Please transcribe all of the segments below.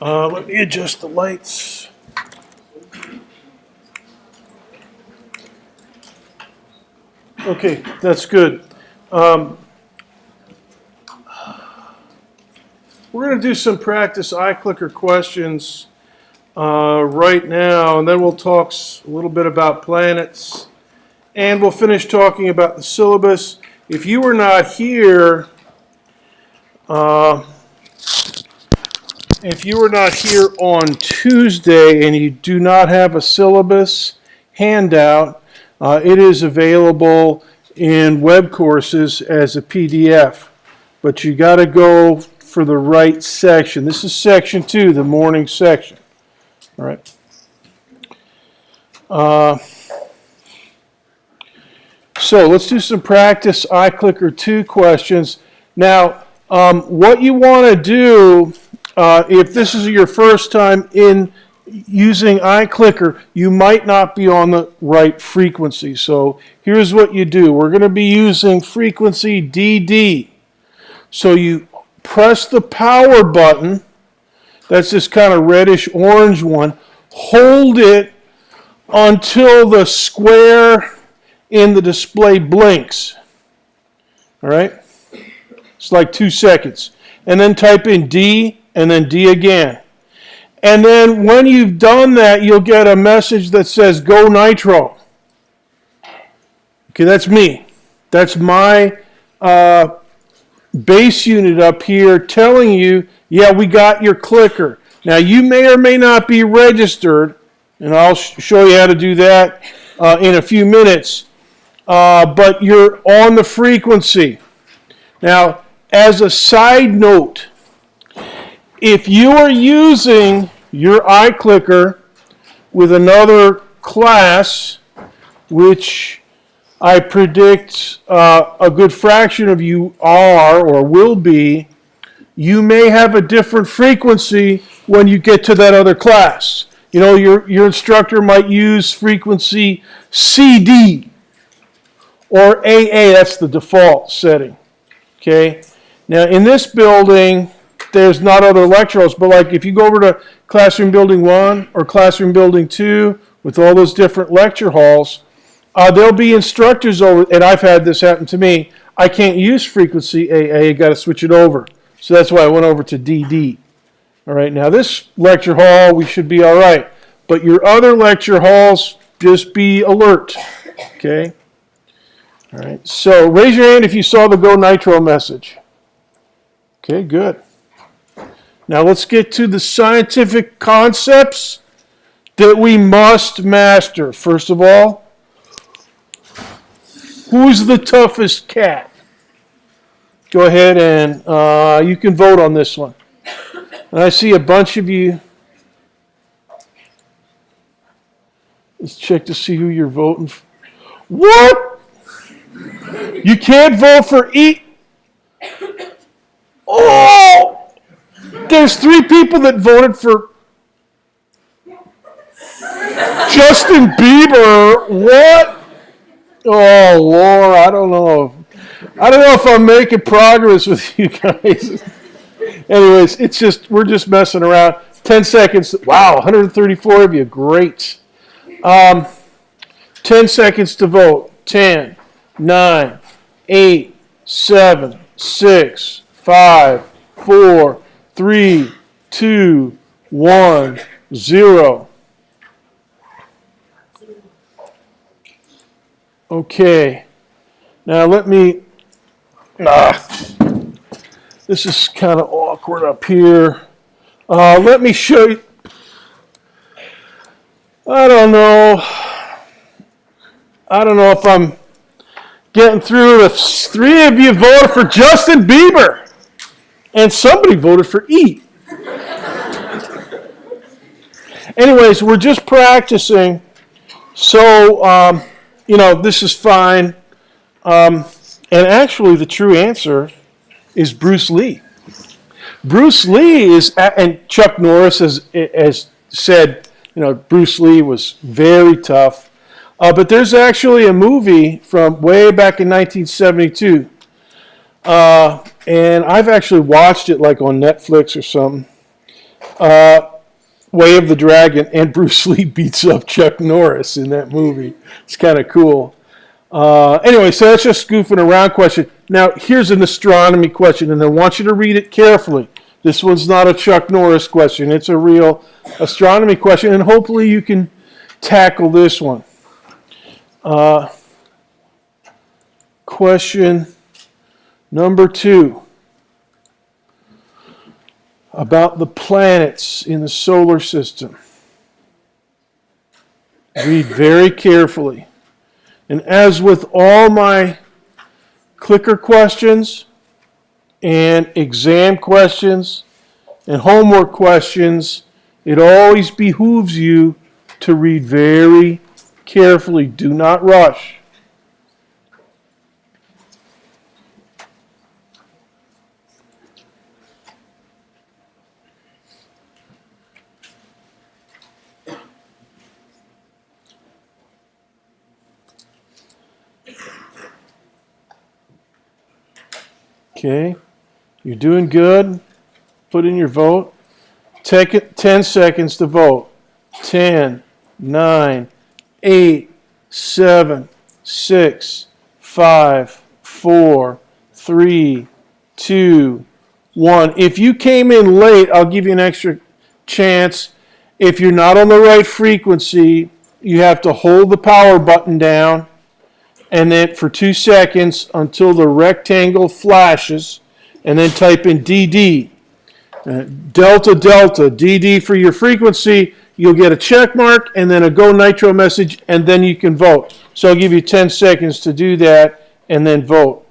Let me adjust the lights. Okay, that's good. We're going to do some practice iClicker questions right now, and then we'll talk a little bit about planets, and we'll finish talking about the syllabus. If you were not here, on Tuesday and you do not have a syllabus handout, it is available in web courses as a PDF, but you got to go for the right section. This is section 2, the morning section. All right. So let's do some practice iClicker 2 questions. Now, what you want to do, if this is your first time in using iClicker, you might not be on the right frequency. So here's what you do. We're going to be using frequency DD. So you press the power button. That's this kind of reddish-orange one. Hold it until the square in the display blinks. All right? It's like 2 seconds. And then type in D, and then D again. And then when you've done that, you'll get a message that says, Go Nitro. Okay, that's me. That's my base unit up here telling you, yeah, we got your clicker. Now, you may or may not be registered, and I'll show you how to do that in a few minutes, but you're on the frequency. Now, as a side note, if you are using your iClicker with another class, which I predict a good fraction of you are or will be, you may have a different frequency when you get to that other class. You know, your instructor might use frequency CD or AA. That's the default setting. Okay? Now, in this building, there's not other lecture halls, but like if you go over to Classroom Building 1 or Classroom Building 2 with all those different lecture halls, there'll be instructors over, and I've had this happen to me. I can't use frequency AA, got to switch it over. So that's why I went over to DD. All right, now this lecture hall, we should be all right. But your other lecture halls, just be alert. Okay? All right, so raise your hand if you saw the Go Nitro message. Okay, good. Now let's get to the scientific concepts that we must master. First of all, who's the toughest cat? Go ahead and you can vote on this one. And I see a bunch of you. Let's check to see who you're voting for. What? You can't vote for E? Oh! There's 3 people that voted for Justin Bieber. What? Oh, Lord, I don't know if I'm making progress with you guys. Anyways, we're just messing around. 10 seconds. Wow, 134 of you. Great. 10 seconds to vote. 10, 9, 8, 7, 6, 5, 4, 3, 2, 1, 0. Okay. Now let me... this is kind of awkward up here. Let me show you... I don't know if I'm getting through. If 3 of you voted for Justin Bieber, and somebody voted for E. Anyways, we're just practicing, so this is fine. And actually, the true answer is Bruce Lee. Bruce Lee is, and Chuck Norris has said, Bruce Lee was very tough. But there's actually a movie from way back in 1972. And I've actually watched it like on Netflix or something. Way of the Dragon, and Bruce Lee beats up Chuck Norris in that movie. It's kind of cool. Anyway, so that's just goofing around question. Now, here's an astronomy question, and I want you to read it carefully. This one's not a Chuck Norris question. It's a real astronomy question, and hopefully you can tackle this one. Question number 2. About the planets in the solar system. Read very carefully. And as with all my clicker questions and exam questions and homework questions, it always behooves you to read very carefully. Do not rush. Okay, you're doing good. Put in your vote. Take it 10 seconds to vote. 10, 9, 8, 7, 6, 5, 4, 3, 2, 1. If you came in late, I'll give you an extra chance. If you're not on the right frequency, you have to hold the power button down and then for 2 seconds until the rectangle flashes, and then type in DD. Delta, delta, DD for your frequency. You'll get a check mark and then a Go Nitro message, and then you can vote. So I'll give you 10 seconds to do that and then vote.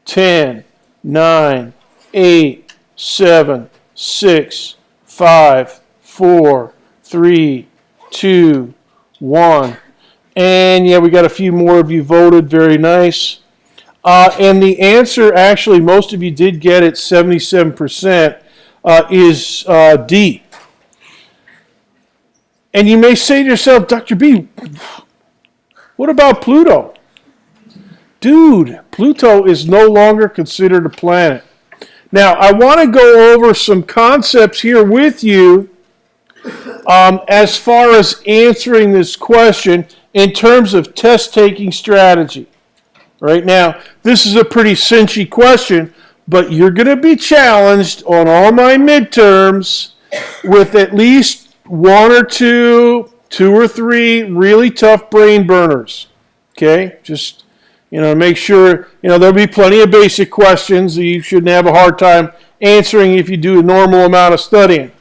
10, 9, 8, 7, 6, 5, 4, 3, 2, 1. And yeah, we got a few more of you voted. Very nice. And the answer, actually, most of you did get it, 77%, is D. And you may say to yourself, Dr. B, what about Pluto? Dude, Pluto is no longer considered a planet. Now, I want to go over some concepts here with you as far as answering this question in terms of test-taking strategy. Right now, this is a pretty cinchy question, but you're going to be challenged on all my midterms with at least 1 or 2, 2 or 3 really tough brain burners. Okay? Just, make sure, there'll be plenty of basic questions that you shouldn't have a hard time answering if you do a normal amount of studying.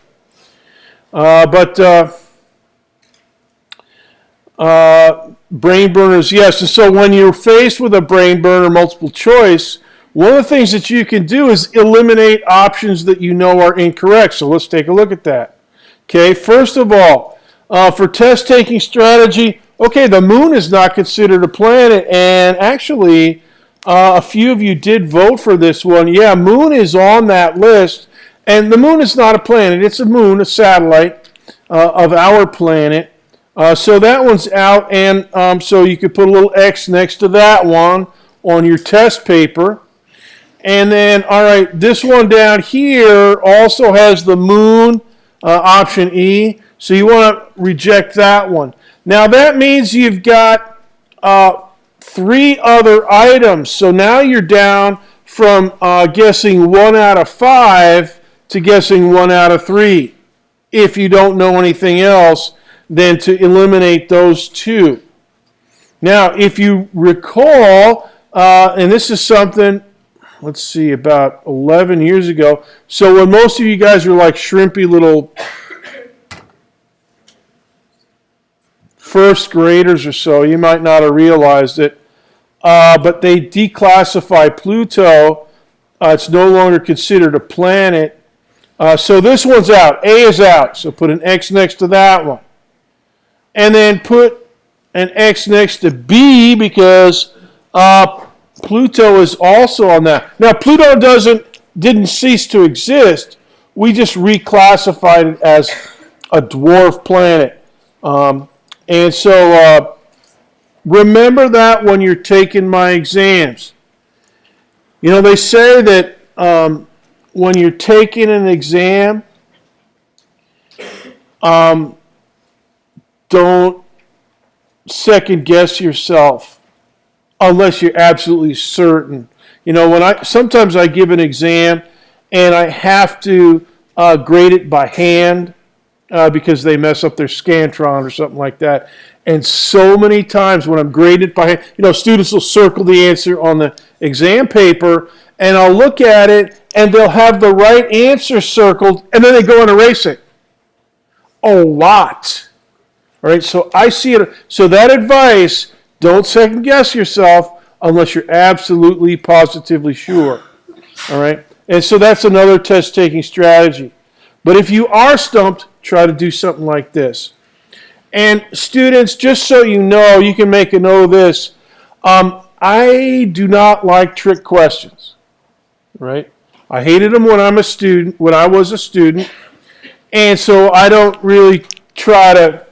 Brain burners, yes. And so when you're faced with a brain burner multiple choice, one of the things that you can do is eliminate options that you know are incorrect. So let's take a look at that. Okay, first of all, for test-taking strategy, okay, the moon is not considered a planet, and actually, a few of you did vote for this one. Yeah, moon is on that list, and the moon is not a planet. It's a moon, a satellite of our planet. So that one's out, and so you could put a little X next to that one on your test paper. And then, all right, this one down here also has the moon, option E, so you want to reject that one. Now that means you've got 3 other items, so now you're down from guessing 1 out of 5 to guessing 1 out of 3. If you don't know anything else, then to eliminate those 2. Now, if you recall, and this is something, let's see, about 11 years ago. So when most of you guys were like shrimpy little first graders or so, you might not have realized it, but they declassify Pluto. It's no longer considered a planet. So this one's out. A is out. So put an X next to that one. And then put an X next to B because Pluto is also on that. Now, Pluto didn't cease to exist. We just reclassified it as a dwarf planet. And so remember that when you're taking my exams. They say that when you're taking an exam, Don't second guess yourself unless you're absolutely certain. Sometimes I give an exam and I have to grade it by hand because they mess up their Scantron or something like that. And so many times when I'm graded by hand, students will circle the answer on the exam paper, and I'll look at it, and they'll have the right answer circled, and then they go and erase it. A lot. All right, so I see it. So that advice, don't second guess yourself unless you're absolutely, positively sure. All right, and so that's another test-taking strategy. But if you are stumped, try to do something like this. And students, just so you know, you can make a note of this. I do not like trick questions. Right? I hated them when I was a student, and so I don't really try to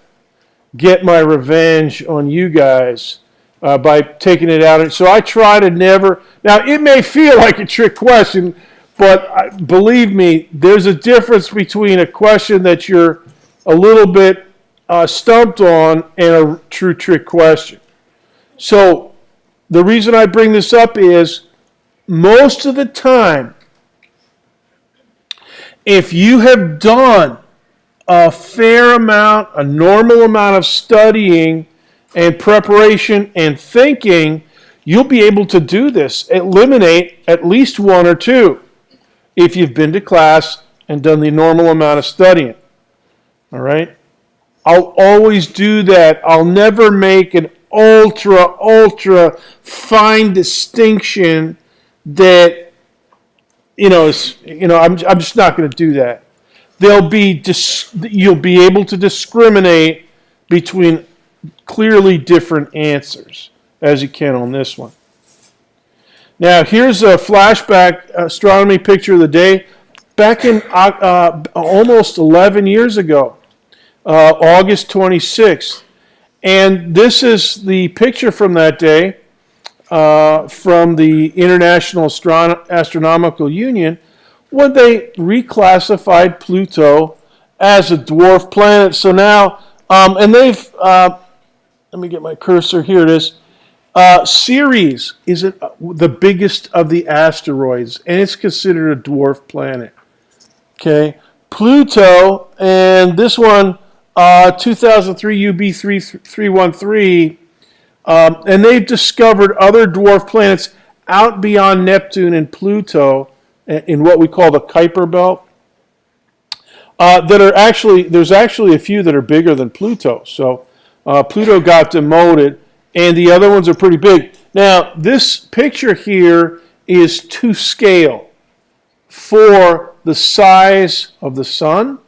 get my revenge on you guys by taking it out. So I try to never. Now it may feel like a trick question, but believe me, there's a difference between a question that you're a little bit stumped on and a true trick question. So the reason I bring this up is most of the time, if you have done a fair amount, a normal amount of studying and preparation and thinking, you'll be able to do this. Eliminate at least one or two if you've been to class and done the normal amount of studying. All right? I'll always do that. I'll never make an ultra fine distinction that, I'm just not going to do that. You'll be able to discriminate between clearly different answers, as you can on this one. Now, here's a flashback astronomy picture of the day. Back in almost 11 years ago, August 26th. And this is the picture from that day from the International Astronomical Union when they reclassified Pluto as a dwarf planet. So now, and they've, let me get my cursor, here it is. Ceres is the biggest of the asteroids, and it's considered a dwarf planet. Okay, Pluto, and this one, 2003 UB3313, and they've discovered other dwarf planets out beyond Neptune and Pluto in what we call the Kuiper Belt. There's actually a few that are bigger than Pluto. So Pluto got demoted, and the other ones are pretty big. Now, this picture here is to scale for the size of the sun,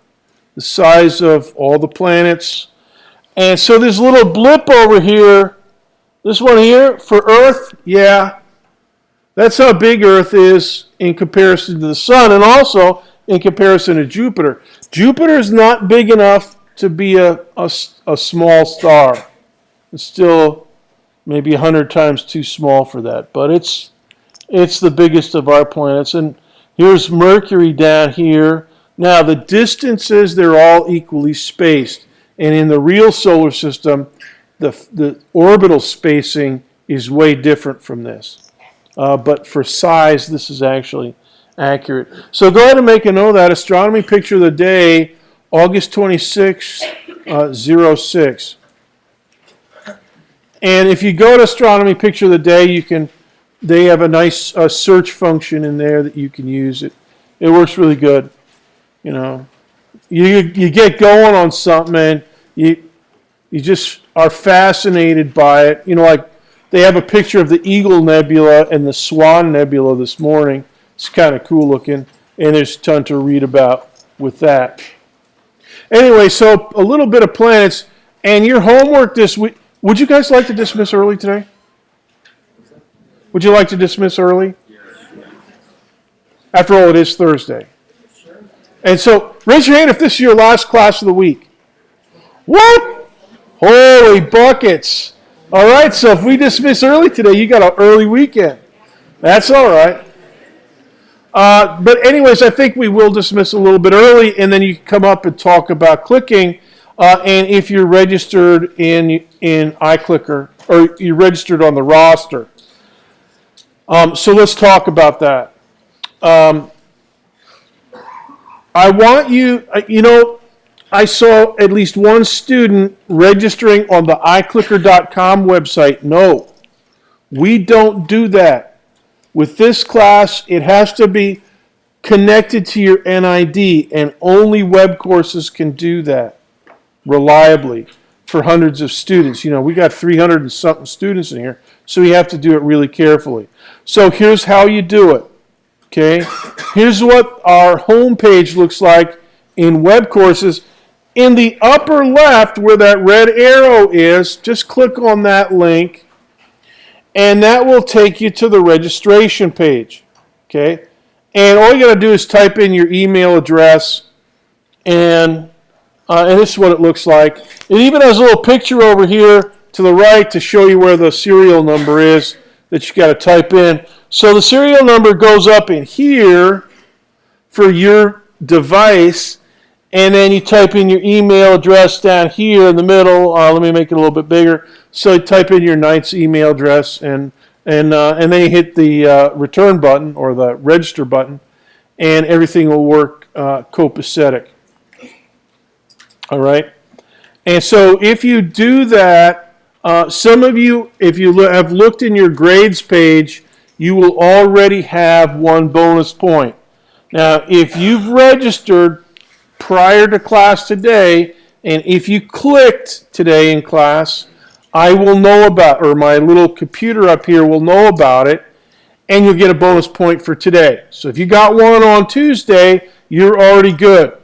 the size of all the planets. And so this little blip over here, this one here for Earth, yeah, that's how big Earth is in comparison to the sun, and also in comparison to Jupiter. Jupiter is not big enough to be a small star. It's still maybe 100 times too small for that, but it's the biggest of our planets. And here's Mercury down here. Now, the distances, they're all equally spaced. And in the real solar system, the orbital spacing is way different from this. But for size, this is actually accurate. So go ahead and make a note of that. Astronomy picture of the day, August 26, 06. And if you go to Astronomy Picture of the Day, they have a nice search function in there that you can use. It works really good. You get going on something and you just are fascinated by it. Like they have a picture of the Eagle Nebula and the Swan Nebula this morning. It's kind of cool looking, and there's a ton to read about with that. Anyway, so a little bit of planets, and your homework this week. Would you guys like to dismiss early today? Would you like to dismiss early? After all, it is Thursday. And so, raise your hand if this is your last class of the week. What? Holy buckets. All right, so if we dismiss early today, you got an early weekend. That's all right. But anyways, I think we will dismiss a little bit early, and then you can come up and talk about clicking. And if you're registered in iClicker, or you're registered on the roster. So let's talk about that. I want you, I saw at least one student registering on the iClicker.com website. No, we don't do that. With this class, it has to be connected to your NID, and only web courses can do that reliably for hundreds of students. We got 300 and something students in here, so you have to do it really carefully. So here's how you do it. Okay, here's what our home page looks like in web courses. In the upper left, where that red arrow is, just click on that link, and that will take you to the registration page. Okay, and all you got to do is type in your email address, and this is what it looks like. It even has a little picture over here to the right to show you where the serial number is that you got to type in. So the serial number goes up in here for your device, and then you type in your email address down here in the middle. Let me make it a little bit bigger. So you type in your Knight's email address, and then you hit the return button or the register button, and everything will work copacetic. All right? And so if you do that, some of you, if you have looked in your grades page, you will already have 1 bonus point. Now, if you've registered prior to class today, and if you clicked today in class, I will know about, or my little computer up here will know about it, and you'll get a bonus point for today. So if you got 1 on Tuesday, you're already good.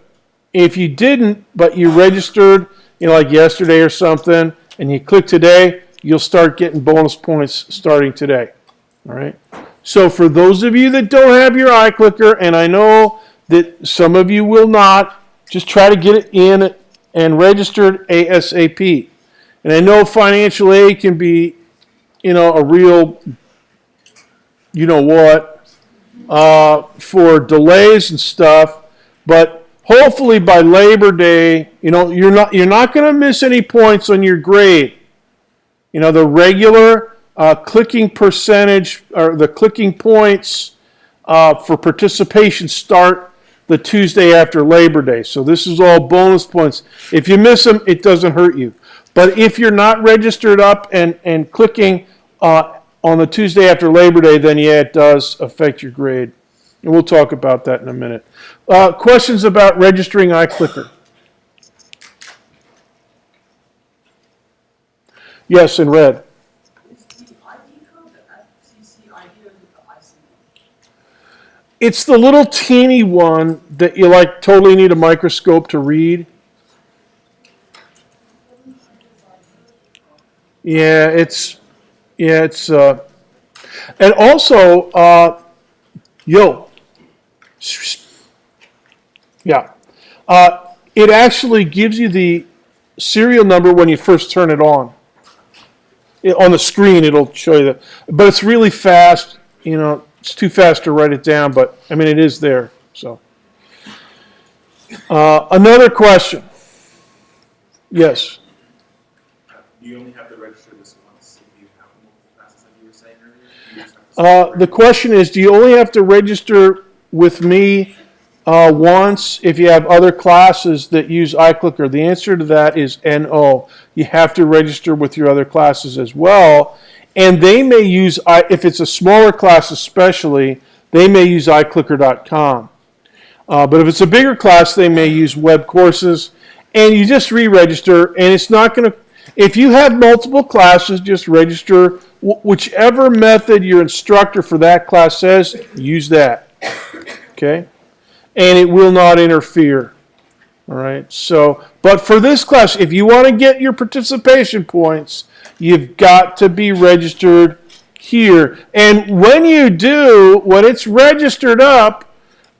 If you didn't, but you registered, like yesterday or something, and you click today, you'll start getting bonus points starting today. All right. So for those of you that don't have your iClicker, and I know that some of you will not, just try to get it in and registered ASAP. And I know financial aid can be, a real, for delays and stuff, but hopefully by Labor Day, you're not going to miss any points on your grade. The regular clicking percentage, or the clicking points for participation start the Tuesday after Labor Day. So this is all bonus points. If you miss them, it doesn't hurt you. But if you're not registered up and clicking on the Tuesday after Labor Day, then yeah, it does affect your grade. And we'll talk about that in a minute. Questions about registering iClicker? Yes, in red. It's the little teeny one that you totally need a microscope to read. Yeah, it's and also it actually gives you the serial number when you first turn it on. On the screen, it'll show you that, but it's really fast. It's too fast to write it down, but it is there. So, another question. Yes. You only have to register this once if you have multiple classes, like you were saying earlier. The question is, do you only have to register with me once if you have other classes that use iClicker? The answer to that is no. You have to register with your other classes as well. And they may use, if it's a smaller class especially, they may use iClicker.com. But if it's a bigger class, they may use web courses. And you just re-register, and it's not going to, if you have multiple classes, just register whichever method your instructor for that class says, use that. Okay? And it will not interfere. All right? So, but for this class, if you want to get your participation points, you've got to be registered here. And when you do, when it's registered up,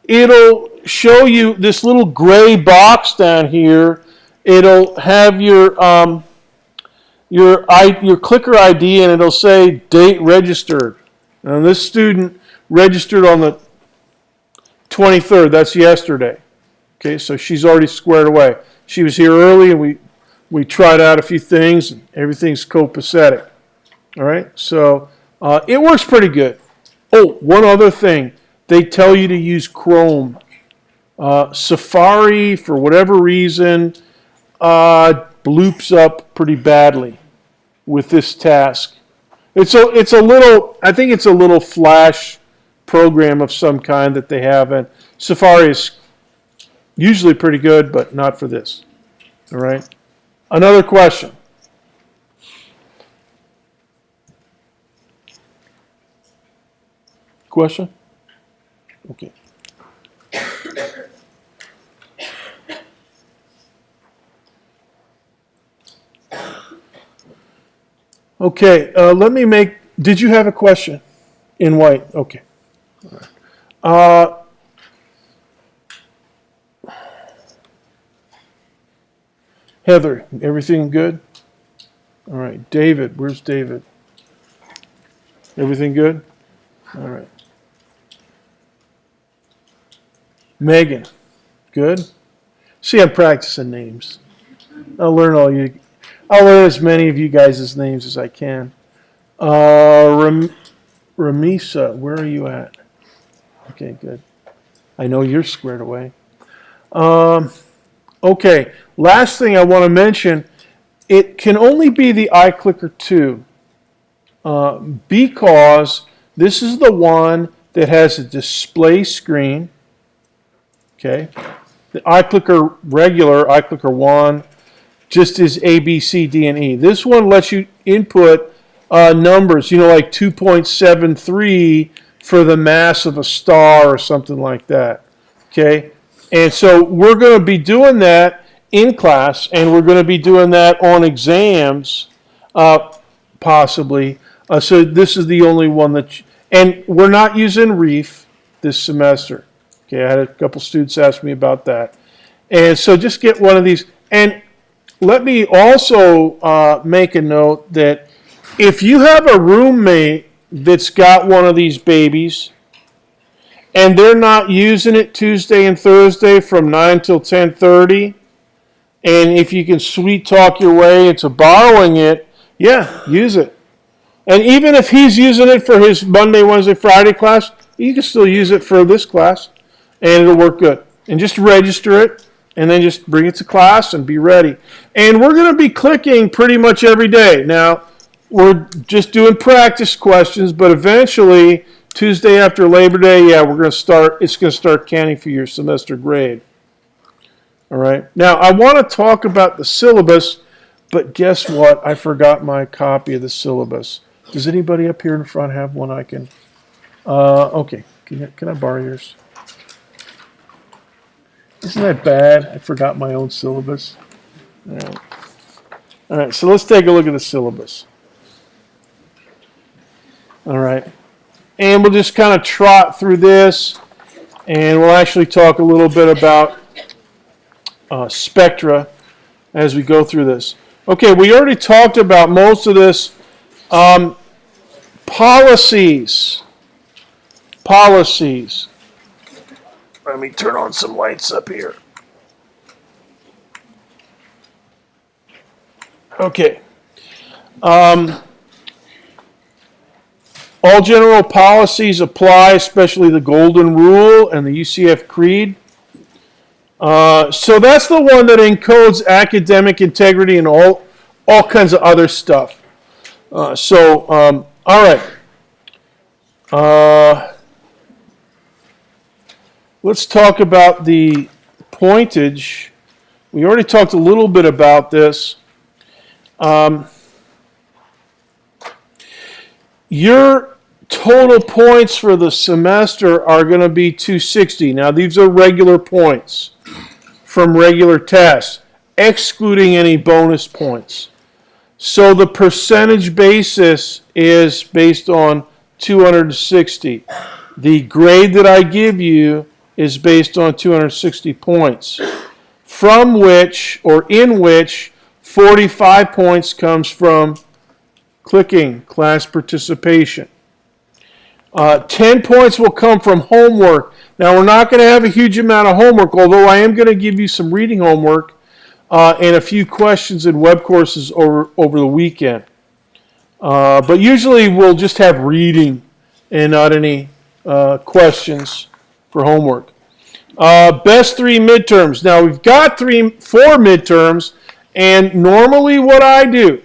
it'll show you this little gray box down here. It'll have your clicker ID, and it'll say date registered. Now this student registered on the 23rd, that's yesterday. Okay, so she's already squared away. She was here early, and we tried out a few things, and everything's copacetic. All right, so it works pretty good. Oh, one other thing. They tell you to use Chrome. Safari, for whatever reason, bloops up pretty badly with this task. It's a little, I think it's a little Flash program of some kind that they have, and Safari is usually pretty good, but not for this. All right. Another question. Question? Okay. Okay, let me make, did you have a question in white? Okay. All right. Heather, everything good? All right. David, where's David? Everything good? All right. Megan, good? See, I'm practicing names. I'll learn as many of you guys' names as I can. Ramisa, where are you at? Okay, good. I know you're squared away. Okay, last thing I want to mention, it can only be the iClicker 2 because this is the one that has a display screen. Okay, the iClicker regular, iClicker 1, just is A, B, C, D, and E. This one lets you input numbers, like 2.73 for the mass of a star or something like that. Okay, and so we're going to be doing that in class, and we're going to be doing that on exams, possibly. So this is the only one that, and we're not using Reef this semester. Okay, I had a couple students ask me about that. And so just get one of these. And let me also make a note that if you have a roommate that's got one of these babies and they're not using it Tuesday and Thursday from 9 till 10:30, and if you can sweet talk your way into borrowing it, yeah, use it. And even if he's using it for his Monday, Wednesday, Friday class, you can still use it for this class, and it'll work good. And just register it, and then just bring it to class and be ready. And we're going to be clicking pretty much every day. Now, we're just doing practice questions, but eventually, Tuesday after Labor Day, yeah, it's going to start counting for your semester grade. All right. Now, I want to talk about the syllabus, but guess what? I forgot my copy of the syllabus. Does anybody up here in front have one I can? Okay. Can I borrow yours? Isn't that bad? I forgot my own syllabus. All right, so let's take a look at the syllabus. All right. And we'll just kind of trot through this, and we'll actually talk a little bit about spectra as we go through this. Okay, we already talked about most of this. Policies. Let me turn on some lights up here. Okay. All general policies apply, especially the Golden Rule and the UCF Creed. So that's the one that encodes academic integrity and all kinds of other stuff. All right. Let's talk about the pointage. We already talked a little bit about this. Your total points for the semester are going to be 260. Now, these are regular points from regular tests, excluding any bonus points. So the percentage basis is based on 260. The grade that I give you is based on 260 points, from which, or in which, 45 points comes from clicking, class participation. 10 points will come from homework. Now, we're not going to have a huge amount of homework, although I am going to give you some reading homework and a few questions in web courses over the weekend. But usually we'll just have reading and not any questions for homework. Best 3 midterms. Now, we've got 4 midterms, and normally what I do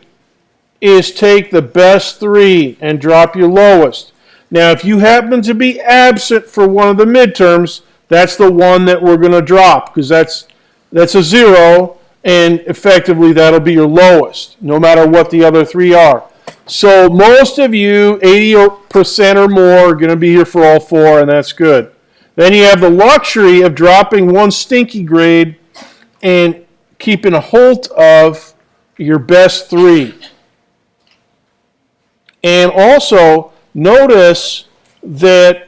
is take the best 3 and drop your lowest. Now, if you happen to be absent for one of the midterms, that's the one that we're going to drop, because that's a 0, and effectively that'll be your lowest, no matter what the other 3 are. So most of you, 80% or more, are going to be here for all 4, and that's good. Then you have the luxury of dropping one stinky grade and keeping a hold of your best 3. And also, notice that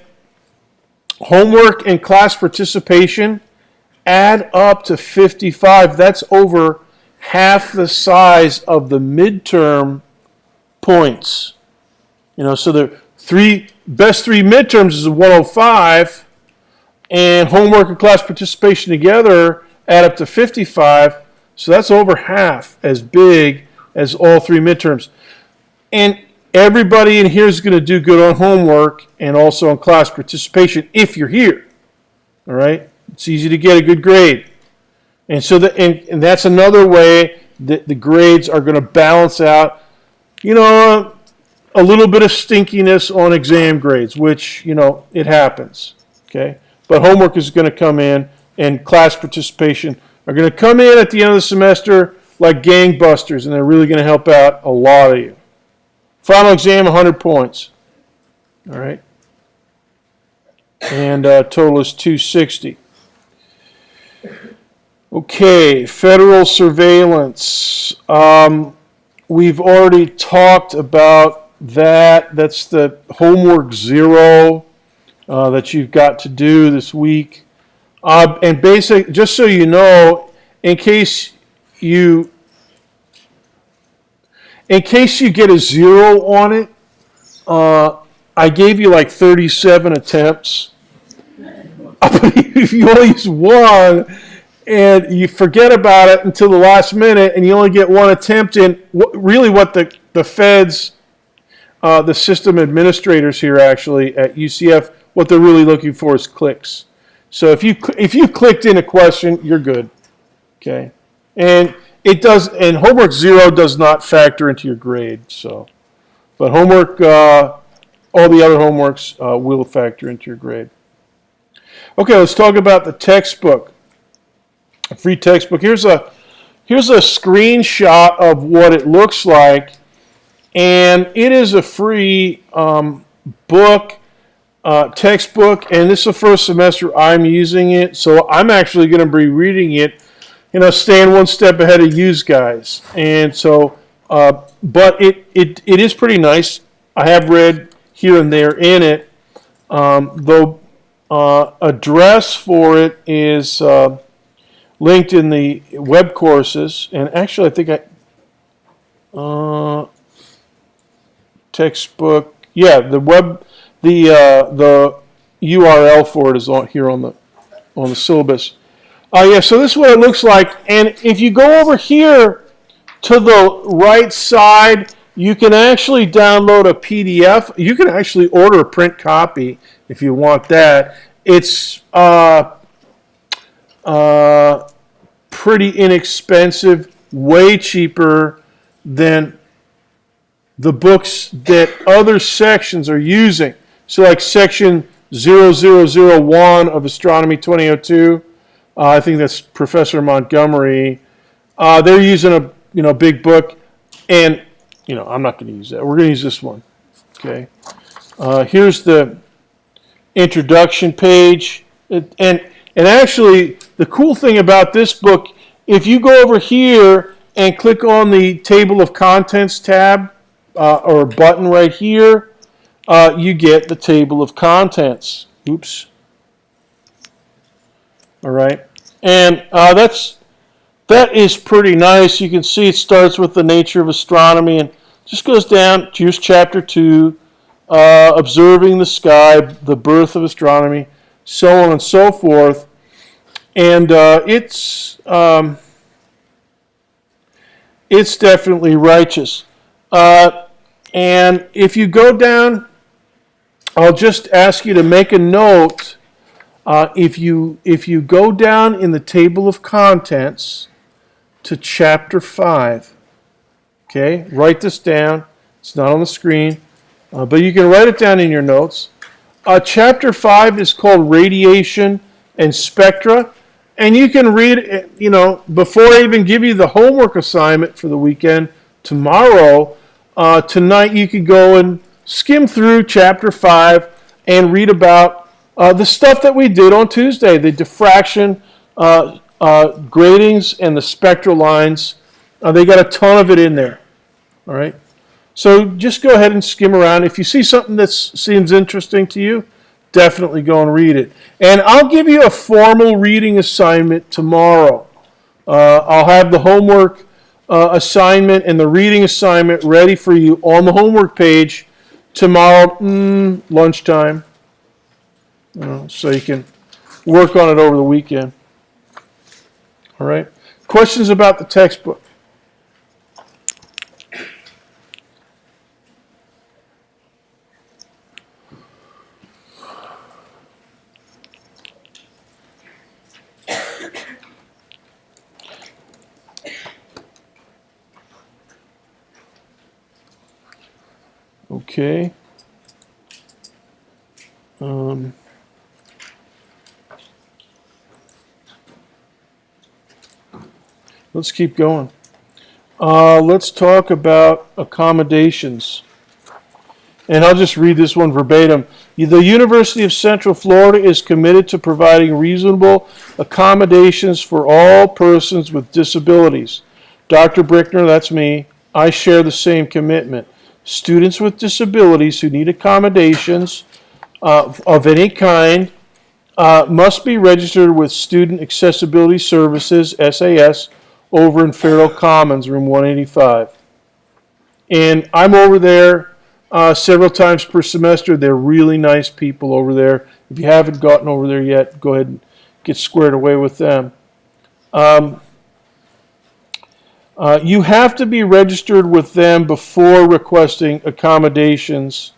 homework and class participation add up to 55. That's over half the size of the midterm points. So the best 3 midterms is 105, and homework and class participation together add up to 55. So that's over half as big as all 3 midterms. And everybody in here is going to do good on homework and also on class participation if you're here. All right? It's easy to get a good grade. And so and that's another way that the grades are going to balance out, a little bit of stinkiness on exam grades, which, it happens. Okay? But homework is going to come in, and class participation are going to come in at the end of the semester like gangbusters, and they're really going to help out a lot of you. Final exam, 100 points. All right? And total is 260. Okay, federal surveillance. We've already talked about that. That's the homework 0 that you've got to do this week. And just so you know, in case you get a 0 on it, I gave you like 37 attempts. If you only use 1 and you forget about it until the last minute and you only get 1 attempt in, really what the feds, the system administrators here actually at UCF, what they're really looking for is clicks. So if you clicked in a question, you're good. Okay? And homework 0 does not factor into your grade. But homework, all the other homeworks will factor into your grade. Okay, let's talk about the textbook. A free textbook. Here's a screenshot of what it looks like, and it is a free book, textbook, and this is the first semester I'm using it, so I'm actually going to be reading it, staying one step ahead of you guys. And so, but it is pretty nice. I have read here and there in it. The address for it is linked in the web courses, and actually I think textbook, the URL for it is here on the syllabus. So this is what it looks like, and if you go over here to the right side, you can actually download a PDF. You can actually order a print copy if you want that. It's pretty inexpensive, way cheaper than the books that other sections are using. So like section 0001 of Astronomy 2002, I think that's Professor Montgomery. They're using a big book, and I'm not going to use that. We're going to use this one. Okay. Here's the introduction page, and actually the cool thing about this book, if you go over here and click on the table of contents tab or button right here, you get the table of contents. Oops. All right, and that is pretty nice. You can see it starts with the nature of astronomy and just goes down. Here's chapter 2. observing the sky, the birth of astronomy, so on and so forth. And it's definitely righteous. And if you go down, I'll just ask you to make a note. If you go down in the table of contents to chapter 5, okay, write this down. It's not on the screen, but you can write it down in your notes. Chapter 5 is called Radiation and Spectra, and you can read it, before I even give you the homework assignment for the weekend, tomorrow, tonight you could go and skim through chapter 5 and read about the stuff that we did on Tuesday, the diffraction gratings and the spectral lines. They got a ton of it in there. All right. So just go ahead and skim around. If you see something that seems interesting to you, definitely go and read it. And I'll give you a formal reading assignment tomorrow. I'll have the homework assignment and the reading assignment ready for you on the homework page tomorrow lunchtime. So you can work on it over the weekend. All right. Questions about the textbook? Okay. Let's keep going. Let's talk about accommodations. And I'll just read this one verbatim. The University of Central Florida is committed to providing reasonable accommodations for all persons with disabilities. Dr. Brickner, that's me, I share the same commitment. Students with disabilities who need accommodations of any kind must be registered with Student Accessibility Services, SAS, over in Faro Commons, room 185. And I'm over there several times per semester. They're really nice people over there. If you haven't gotten over there yet, go ahead and get squared away with them. You have to be registered with them before requesting accommodations.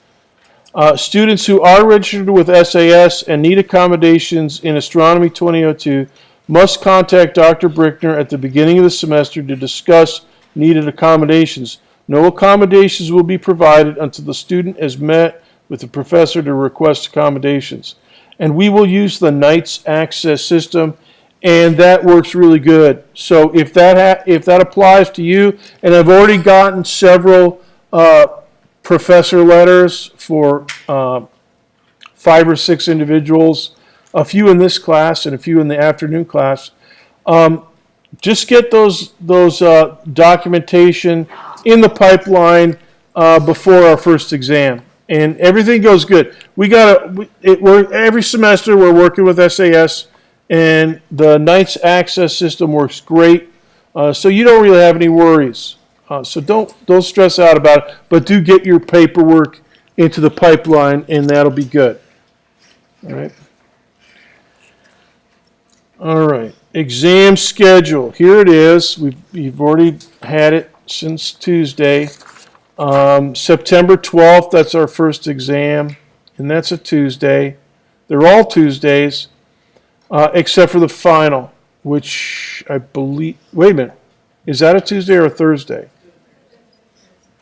Students who are registered with SAS and need accommodations in Astronomy 2002 must contact Dr. Brickner at the beginning of the semester to discuss needed accommodations. No accommodations will be provided until the student has met with the professor to request accommodations. And we will use the Knights Access system, and that works really good. So if that applies to you, and I've already gotten several professor letters for 5 or 6 individuals, a few in this class and a few in the afternoon class. Just get those documentation in the pipeline before our first exam, and everything goes good. Every semester we're working with SAS, and the Knights Access system works great, so you don't really have any worries. So don't stress out about it, but do get your paperwork into the pipeline, and that'll be good. All right. All right. Exam schedule. Here it is. We've already had it since Tuesday. September 12th, that's our first exam, and that's a Tuesday. They're all Tuesdays, except for the final, which I believe, wait a minute, is that a Tuesday or a Thursday?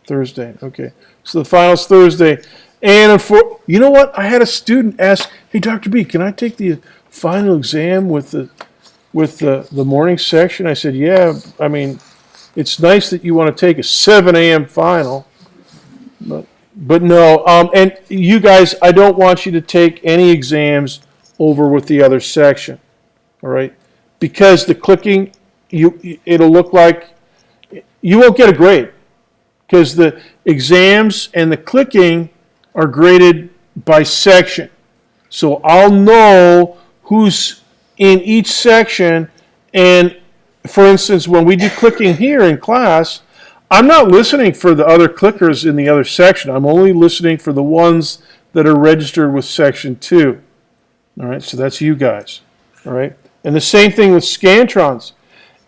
Thursday, okay. So the final's Thursday. And you know what? I had a student ask, hey, Dr. B, can I take the final exam with the morning section? I said, yeah, I mean, it's nice that you want to take a 7 a.m. final, but no. And you guys, I don't want you to take any exams over with the other section, all right? Because the clicking, it'll look like you won't get a grade, because the exams and the clicking are graded by section. So I'll know who's in each section, and for instance, when we do clicking here in class, I'm not listening for the other clickers in the other section. I'm only listening for the ones that are registered with Section 2. All right, so that's you guys. All right, and the same thing with Scantrons.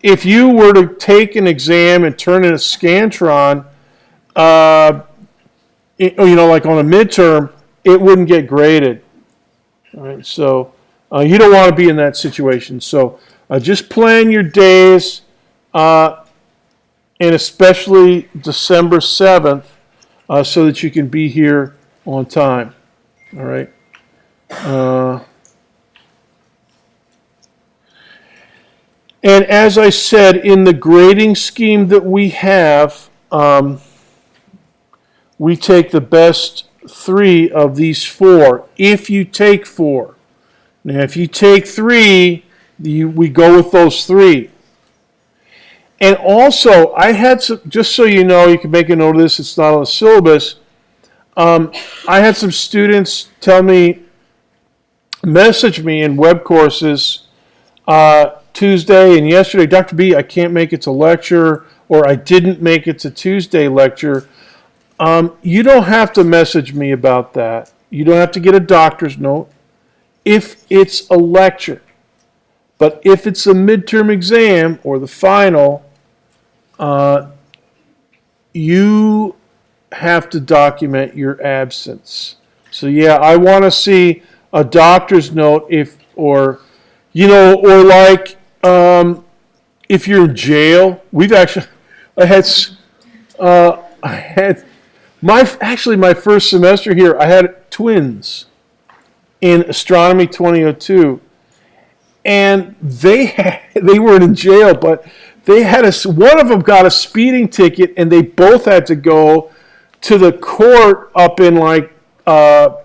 If you were to take an exam and turn in a Scantron, like on a midterm, it wouldn't get graded. All right, so you don't want to be in that situation. So just plan your days, and especially December 7th, so that you can be here on time. All right. And as I said, in the grading scheme that we have, we take the best 3 of these 4, if you take 4. Now, if you take 3, we go with those 3. And also, I had some, just so you know, you can make a note of this, it's not on the syllabus. I had some students message me in web courses Tuesday and yesterday, Dr. B, I can't make it to lecture, or I didn't make it to Tuesday lecture. You don't have to message me about that. You don't have to get a doctor's note if it's a lecture. But if it's a midterm exam or the final, you have to document your absence. So yeah, I want to see a doctor's note or like if you're in jail. I had my first semester here, I had twins in Astronomy 2002. And they weren't in jail, but one of them got a speeding ticket, and they both had to go to the court up in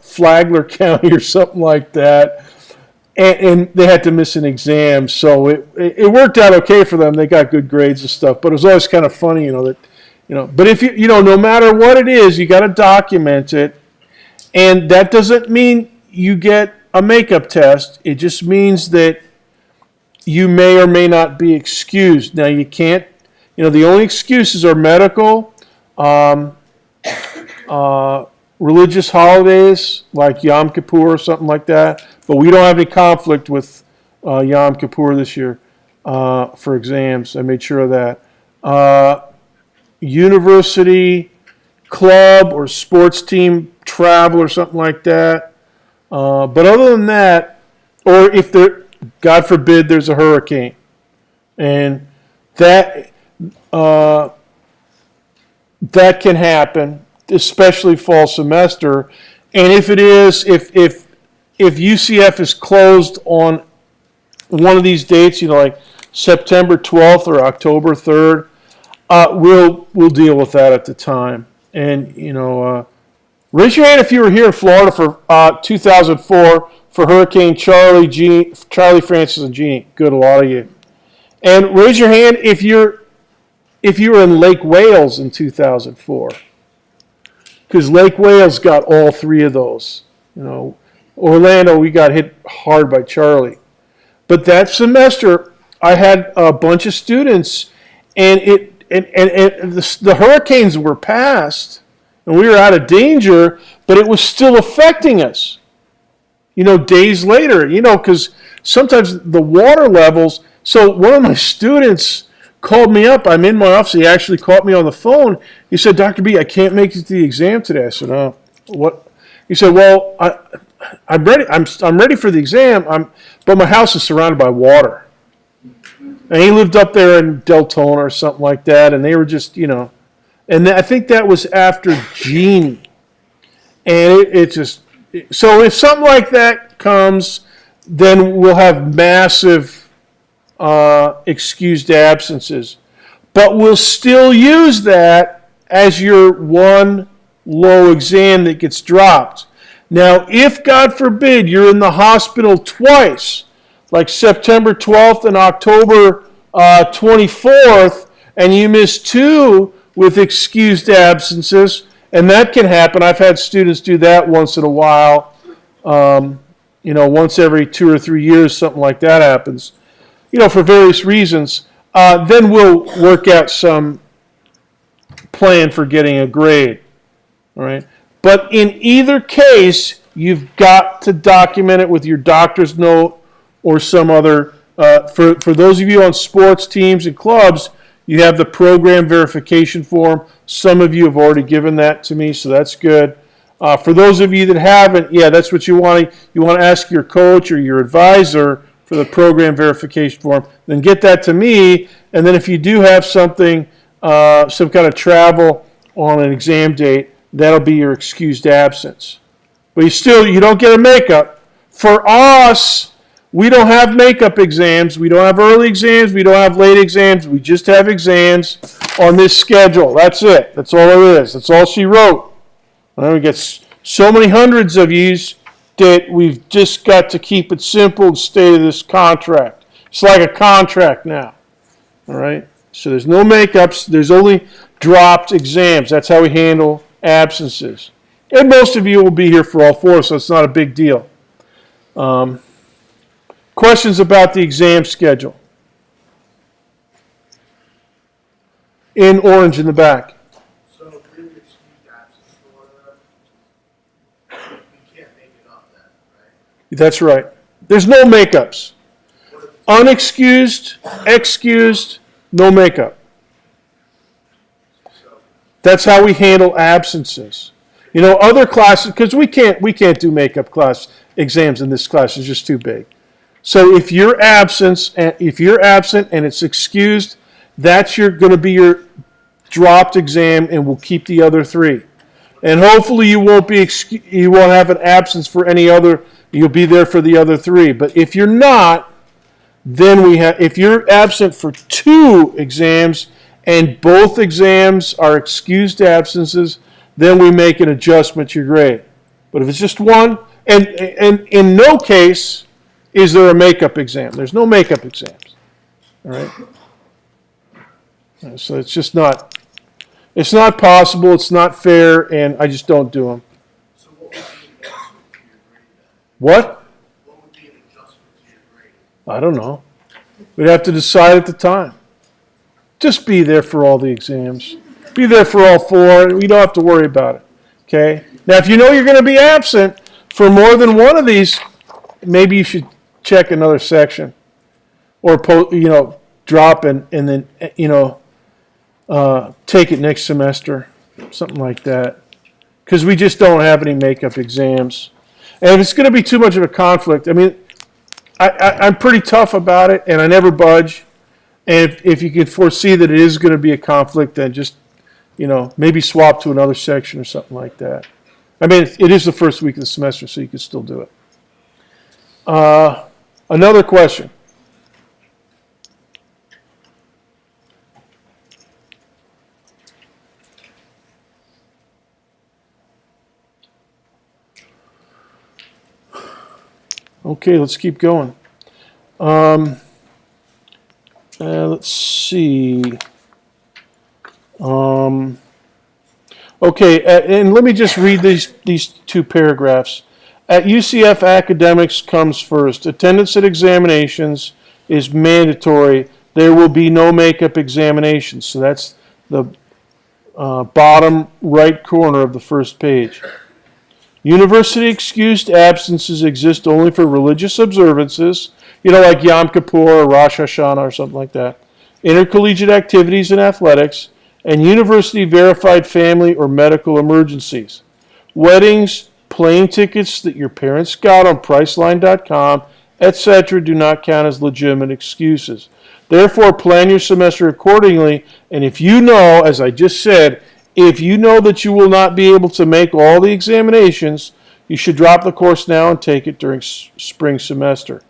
Flagler County or something like that, and they had to miss an exam. So it worked out okay for them. They got good grades and stuff, but it was always kind of funny, But if no matter what it is, you got to document it, and that doesn't mean you get a makeup test. It just means that you may or may not be excused. Now, you can't, the only excuses are medical, religious holidays like Yom Kippur or something like that. But we don't have any conflict with Yom Kippur this year for exams. I made sure of that. University, club, or sports team travel or something like that. But other than that, or if God forbid, there's a hurricane, and that can happen, especially fall semester. And if UCF is closed on one of these dates, like September 12th or October 3rd, we'll deal with that at the time. And raise your hand if you were here in Florida for 2004. For Hurricane Charlie, Francis, and Jeannie. Good, a lot of you. And raise your hand if you were in Lake Wales in 2004. Because Lake Wales got all 3 of those. Orlando, we got hit hard by Charlie. But that semester, I had a bunch of students, and the hurricanes were past, and we were out of danger, but it was still affecting us. Days later, because sometimes the water levels. So one of my students called me up. I'm in my office. He actually caught me on the phone. He said, Dr. B, I can't make it to the exam today. I said, oh, what? He said, well, I'm ready. I'm ready for the exam. But my house is surrounded by water. And he lived up there in Deltona or something like that. And they were just, and I think that was after Jeannie. And it just. So if something like that comes, then we'll have massive excused absences. But we'll still use that as your one low exam that gets dropped. Now, if, God forbid, you're in the hospital twice, like September 12th and October 24th, and you miss 2 with excused absences, and that can happen. I've had students do that once in a while. Once every 2 or 3 years, something like that happens. For various reasons. Then we'll work out some plan for getting a grade. All right. But in either case, you've got to document it with your doctor's note or some other. For those of you on sports teams and clubs, you have the program verification form. Some of you have already given that to me, so that's good. For those of you that haven't, yeah, that's what you want. You want to ask your coach or your advisor for the program verification form. Then get that to me, and then if you do have something, some kind of travel on an exam date, that'll be your excused absence. But you don't get a makeup. For us, we don't have makeup exams. We don't have early exams. We don't have late exams. We just have exams on this schedule. That's it. That's all there is. That's all she wrote. We get so many hundreds of these that we've just got to keep it simple and stay to this contract. It's like a contract now. All right? So there's no makeups. There's only dropped exams. That's how we handle absences. And most of you will be here for all four, so it's not a big deal. Questions about the exam schedule? In orange in the back. So if you're excused absence or whatever, you can't make it up then, right? That's right. There's no makeups. Unexcused, excused, no makeup. That's how we handle absences. You know, other classes, because we can't do makeup class exams in this class. It's just too big. So if you're absent and it's excused, that's going to be your dropped exam, and we'll keep the other three. And hopefully you won't have an absence for any other. You'll be there for the other three. But if you're not, then if you're absent for 2 exams and both exams are excused absences, then we make an adjustment to your grade. But if it's just one, and in no case is there a makeup exam. There's no makeup exams. All right? So it's just not, it's not possible, it's not fair, and I just don't do them. So what would be an adjustment to your grade then? What? What would be an adjustment to your grade? I don't know. We'd have to decide at the time. Just be there for all the exams. Be there for all 4. We don't have to worry about it. Okay? Now, if you know you're going to be absent for more than one of these, maybe you should check another section, or drop and then take it next semester, something like that. Because we just don't have any makeup exams, and if it's going to be too much of a conflict, I mean, I'm pretty tough about it, and I never budge. And if you can foresee that it is going to be a conflict, then just maybe swap to another section or something like that. I mean, it is the first week of the semester, so you can still do it. Another question. Okay, let's keep going. Let's see. Okay, and let me just read these 2 paragraphs. At UCF, academics comes first. Attendance at examinations is mandatory. There will be no makeup examinations. So that's the bottom right corner of the first page. University excused absences exist only for religious observances, like Yom Kippur or Rosh Hashanah or something like that, intercollegiate activities and athletics, and university-verified family or medical emergencies. Weddings, plane tickets that your parents got on Priceline.com, etc. do not count as legitimate excuses. Therefore, plan your semester accordingly, and if you know, as I just said, if you know that you will not be able to make all the examinations, you should drop the course now and take it during spring semester.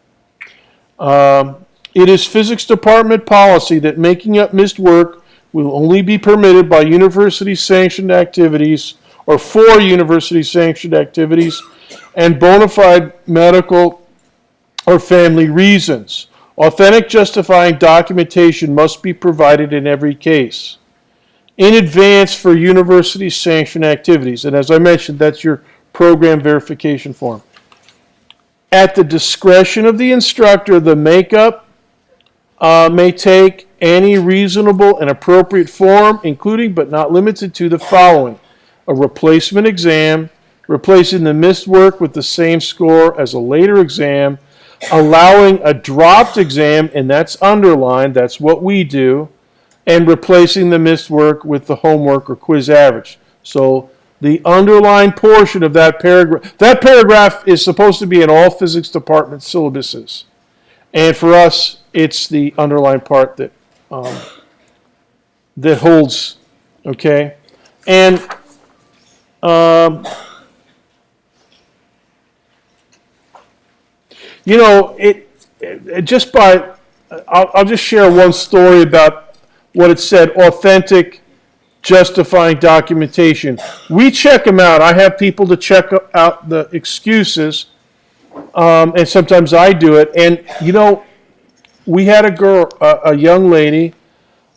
It is physics department policy that making up missed work will only be permitted by university-sanctioned activities or for university-sanctioned activities and bona fide medical or family reasons. Authentic justifying documentation must be provided in every case in advance for university-sanctioned activities. And as I mentioned, that's your program verification form. At the discretion of the instructor, the makeup may take any reasonable and appropriate form, including but not limited to the following: a replacement exam, replacing the missed work with the same score as a later exam, allowing a dropped exam, and that's underlined, that's what we do, and replacing the missed work with the homework or quiz average. So the underlined portion of that paragraph is supposed to be in all physics department syllabuses. And for us, it's the underlined part that that holds, okay? And you know, I'll just share one story about what it said: authentic, justifying documentation. We check them out. I have people to check out the excuses, and sometimes I do it. And you know, we had a young lady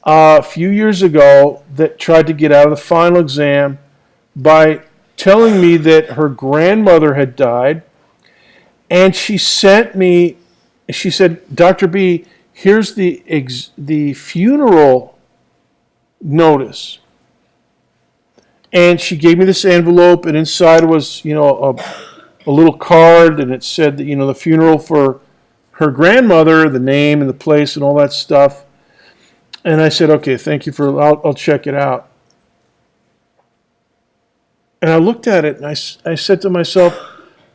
a few years ago that tried to get out of the final exam by telling me that her grandmother had died, and she sent me. She said, "Dr. B, here's the funeral notice." And she gave me this envelope, and inside was, you know, a little card, and it said that, you know, the funeral for her grandmother, the name and the place and all that stuff. And I said, okay, thank you I'll check it out. And I looked at it, and I said to myself,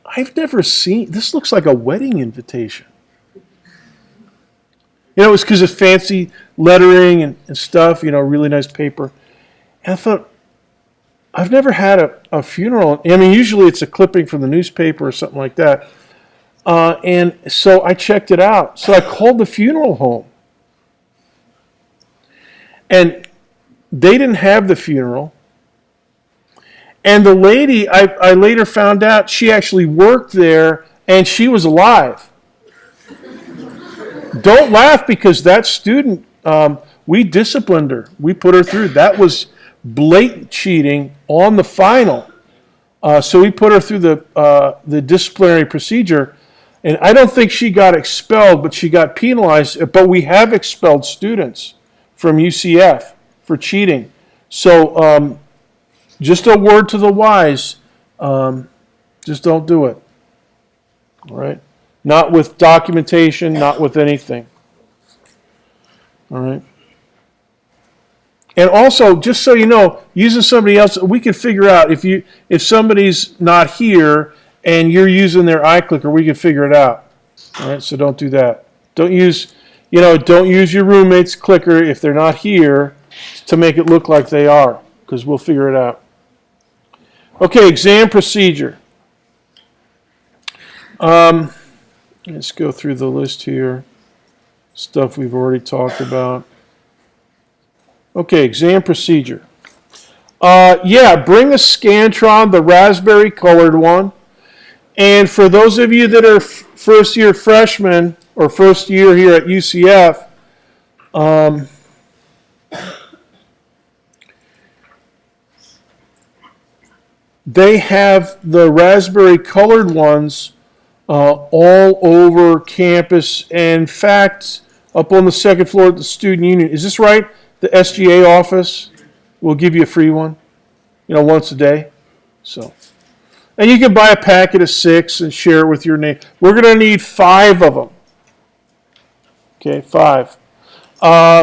I've never seen, this looks like a wedding invitation. You know, it was because of fancy lettering and stuff, you know, really nice paper. And I thought, I've never had a funeral. I mean, usually it's a clipping from the newspaper or something like that. And so I checked it out. So I called the funeral home. And they didn't have the funeral. And the lady, I later found out, she actually worked there, and she was alive. Don't laugh, because that student, we disciplined her. We put her through. That was blatant cheating on the final. So we put her through the disciplinary procedure. And I don't think she got expelled, but she got penalized. But we have expelled students from UCF for cheating. So just a word to the wise, just don't do it. All right? Not with documentation, not with anything. All right? And also, just so you know, using somebody else, we can figure out if somebody's not here and you're using their iClicker, we can figure it out. All right? So don't do that. Don't use your roommate's clicker if they're not here to make it look like they are, because we'll figure it out. Okay, exam procedure. Let's go through the list here. Stuff we've already talked about. Okay, exam procedure. Bring a Scantron, the raspberry colored one. And for those of you that are first year freshmen or first year here at UCF, they have the raspberry colored ones all over campus. And in fact, up on the second floor at the student union, is this right? The SGA office will give you a free one, once a day. So, and you can buy a packet of 6 and share it with your name. We're going to need 5 of them. Okay, 5.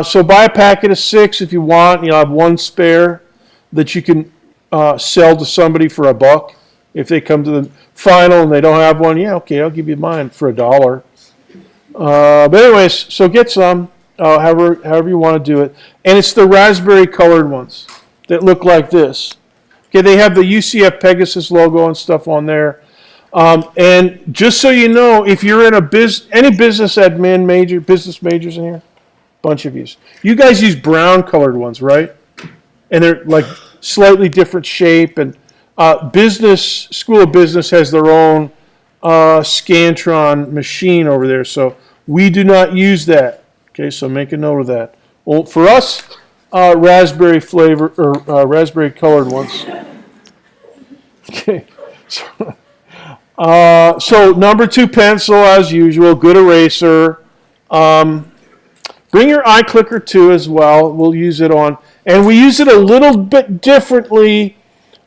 So buy a packet of 6 if you want. You'll have 1 spare that you can sell to somebody for $1. If they come to the final and they don't have one, okay, I'll give you mine for $1. But anyways, so get some, however you want to do it. And it's the raspberry colored ones that look like this. Okay, they have the UCF Pegasus logo and stuff on there. And just so you know, if you're in any business admin major, business majors in here, bunch of yous. You guys use brown colored ones, right? And they're like slightly different shape. And School of Business has their own Scantron machine over there. So we do not use that. Okay, so make a note of that. Well, for us, raspberry flavor or raspberry colored ones. Okay. So number 2 pencil as usual, good eraser. Bring your iClicker too as well. We'll use it on, and we use it a little bit differently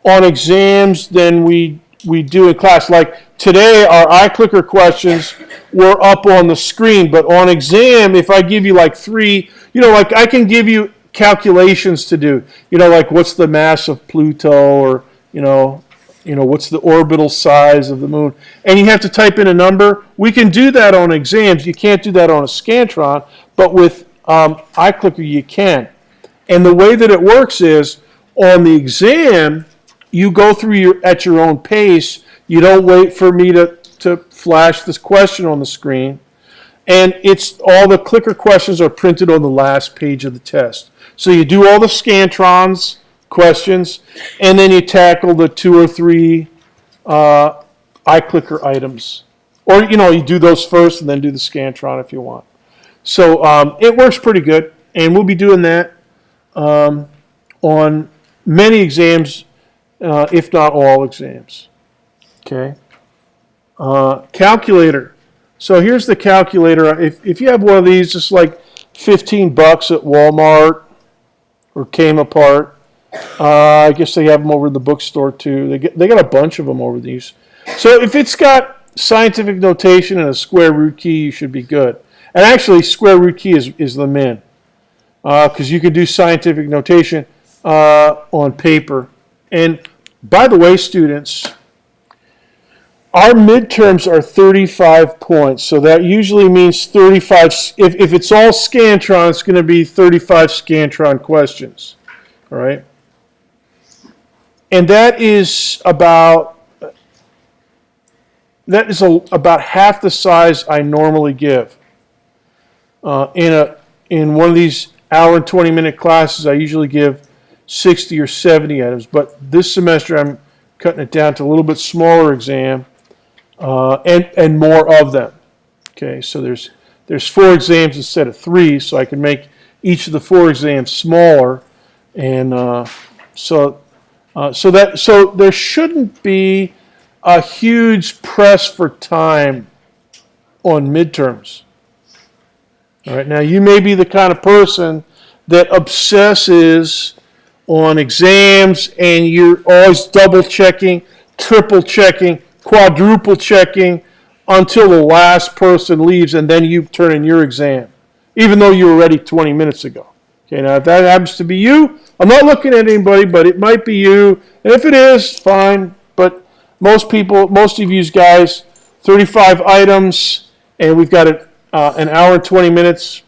on exams than we do in class. Like today, our iClicker questions were up on the screen, but on exam, if I give you like 3, like I can give you calculations to do, like what's the mass of Pluto, or what's the orbital size of the moon, and you have to type in a number. We can do that on exams. You can't do that on a Scantron, but with iClicker you can. And the way that it works is, on the exam, you go through at your own pace. You don't wait for me to flash this question on the screen. And it's all the clicker questions are printed on the last page of the test. So you do all the Scantrons questions, and then you tackle the 2 or 3 iClicker items. Or, you do those first and then do the Scantron if you want. So it works pretty good, and we'll be doing that on many exams, if not all exams. Okay. Calculator. So here's the calculator. If you have one of these, it's like $15 at Walmart or Kmart. I guess they have them over in the bookstore too. They got a bunch of them over these. So if it's got scientific notation and a square root key, you should be good. And actually, square root key is the min, because you can do scientific notation on paper. And by the way, students, our midterms are 35 points. So that usually means 35. If it's all Scantron, it's going to be 35 Scantron questions. All right. And that is about half the size I normally give. In one of these hour and 20-minute classes, I usually give 60 or 70 items. But this semester, I'm cutting it down to a little bit smaller exam and more of them. Okay, so there's 4 exams instead of 3, so I can make each of the 4 exams smaller, and so there shouldn't be a huge press for time on midterms. All right, now you may be the kind of person that obsesses on exams and you're always double checking, triple checking, quadruple checking until the last person leaves, and then you turn in your exam, even though you were ready 20 minutes ago. Okay, now if that happens to be you, I'm not looking at anybody, but it might be you. And if it is, fine. But most of you guys, 35 items, and we've got an hour and 20 minutes.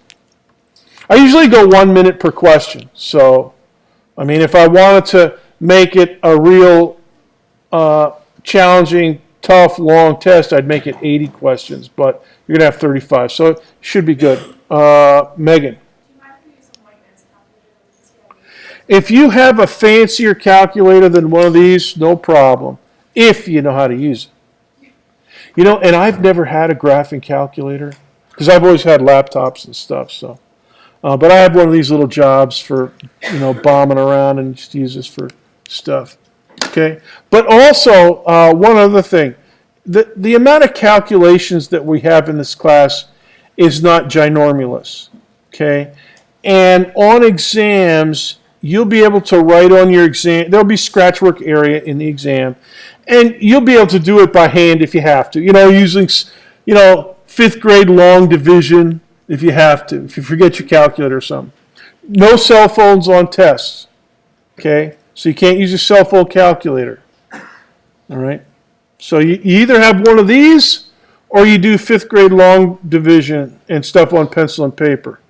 I usually go 1 minute per question. So, I mean, if I wanted to make it a real challenging, tough, long test, I'd make it 80 questions. But you're going to have 35. So it should be good. Megan. If you have a fancier calculator than one of these, no problem, if you know how to use it. And I've never had a graphing calculator because I've always had laptops and stuff. So, but I have one of these little jobs for, bombing around and just use this for stuff. Okay. But also, one other thing, the amount of calculations that we have in this class is not ginormous. Okay. And on exams, you'll be able to write on your exam. There'll be scratch work area in the exam, and you'll be able to do it by hand if you have to. Using 5th grade long division if you have to. If you forget your calculator or something. No cell phones on tests. Okay, so you can't use your cell phone calculator. All right. So you either have one of these, or you do 5th grade long division and stuff on pencil and paper.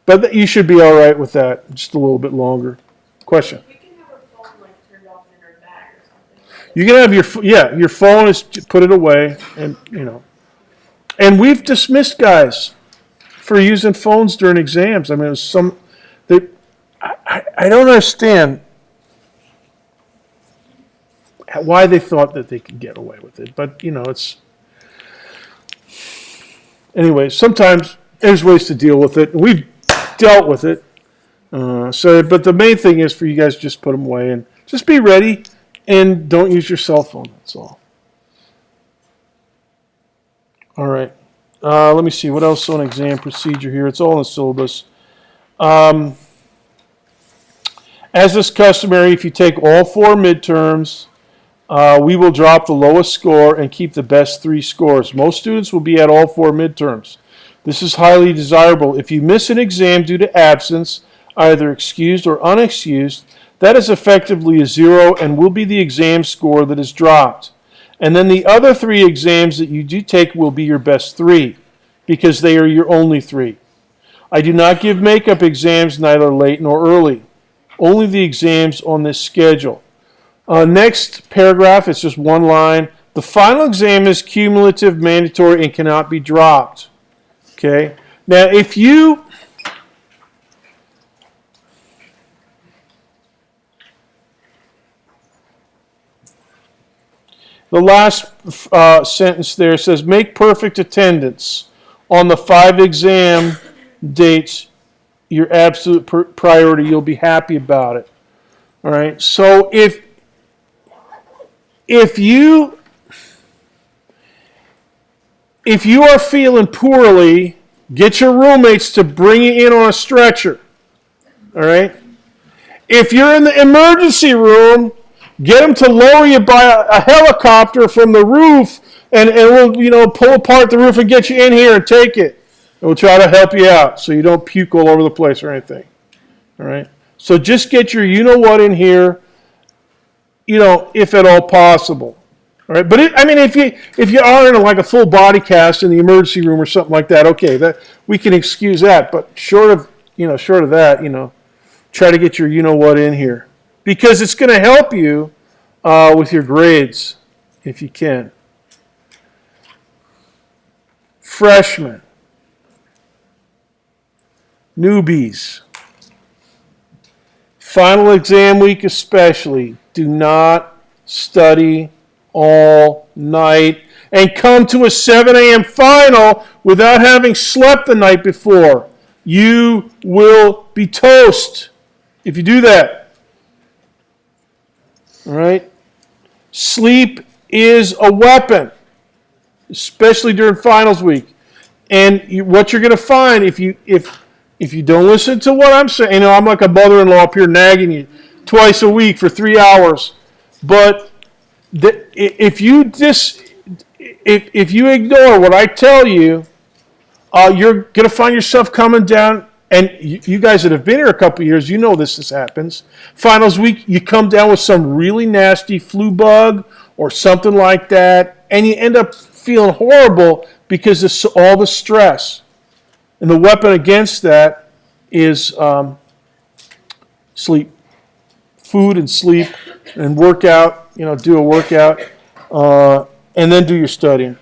But you should be all right with that, just a little bit longer. Question? We can have our phone turned off in our bag or something. You can have your phone is put it away, and And we've dismissed guys for using phones during exams. I mean, I don't understand why they thought that they could get away with it, but it's anyway. Sometimes there's ways to deal with it. We've dealt with it. But the main thing is for you guys to just put them away and just be ready and don't use your cell phone. That's all. All right. Let me see, what else on exam procedure here? It's all in the syllabus. As is customary, if you take all 4 midterms, we will drop the lowest score and keep the best 3 scores. Most students will be at all 4 midterms. This is highly desirable. If you miss an exam due to absence, either excused or unexcused, that is effectively a 0 and will be the exam score that is dropped. And then the other 3 exams that you do take will be your best 3 because they are your only 3. I do not give makeup exams neither late nor early. Only the exams on this schedule. Next paragraph, it's just 1 line. The final exam is cumulative, mandatory, and cannot be dropped. Okay? Now, if you... The last sentence there says, make perfect attendance on the 5 exam dates your absolute priority. You'll be happy about it. All right? So if you are feeling poorly, get your roommates to bring you in on a stretcher. All right? If you're in the emergency room, get them to lower you by a helicopter from the roof, and we'll pull apart the roof and get you in here and take it. And we'll try to help you out so you don't puke all over the place or anything. All right? So just get your you-know-what in here, if at all possible. All right? But if you are in like a full body cast in the emergency room or something like that, okay, that we can excuse that. But short of that, try to get your you-know-what in here. Because it's going to help you with your grades, if you can. Freshmen. Newbies. Final exam week especially. Do not study all night and come to a 7 a.m. final without having slept the night before. You will be toast if you do that. All right? Sleep is a weapon, especially during finals week. And what you're going to find if you don't listen to what I'm saying, I'm like a mother-in-law up here nagging you twice a week for 3 hours. But if you ignore what I tell you, you're going to find yourself coming down. And you guys that have been here a couple of years, you know this happens. Finals week, you come down with some really nasty flu bug or something like that, and you end up feeling horrible because of all the stress. And the weapon against that is sleep. Food and sleep and workout, do a workout, and then do your studying.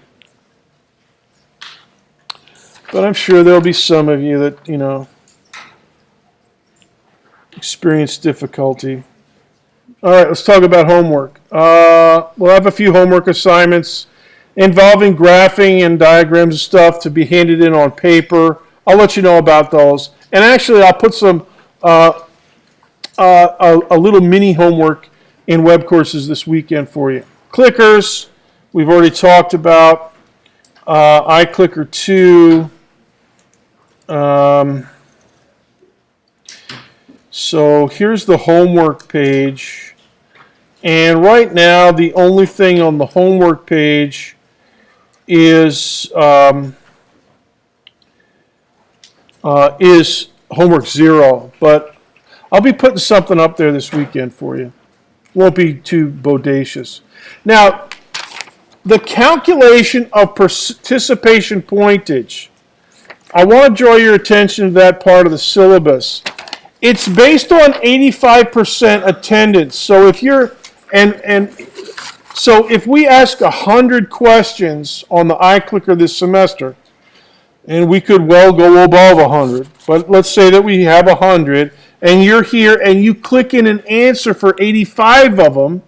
But I'm sure there'll be some of you that, experience difficulty. All right, let's talk about homework. We'll have a few homework assignments involving graphing and diagrams and stuff to be handed in on paper. I'll let you know about those. And actually, I'll put some a little mini homework in web courses this weekend for you. Clickers, we've already talked about. iClicker 2. So here's the homework page. And right now, the only thing on the homework page is homework 0. But I'll be putting something up there this weekend for you. Won't be too bodacious. Now, the calculation of participation pointage. I want to draw your attention to that part of the syllabus. It's based on 85% attendance. So if you're so if we ask 100 questions on the iClicker this semester, and we could well go above 100, but let's say that we have 100, and you're here and you click in an answer for 85 of them,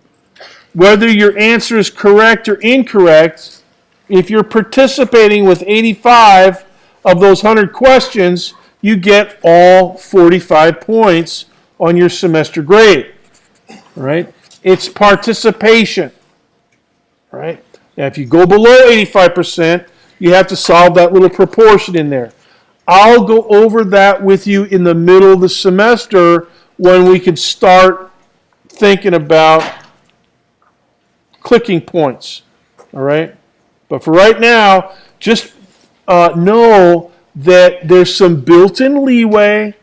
whether your answer is correct or incorrect, if you're participating with 85 of those 100 questions, you get all 45 points on your semester grade. All right? It's participation. All right? Now, if you go below 85%, you have to solve that little proportion in there. I'll go over that with you in the middle of the semester when we can start thinking about clicking points. All right? But for right now, just know that there's some built-in leeway.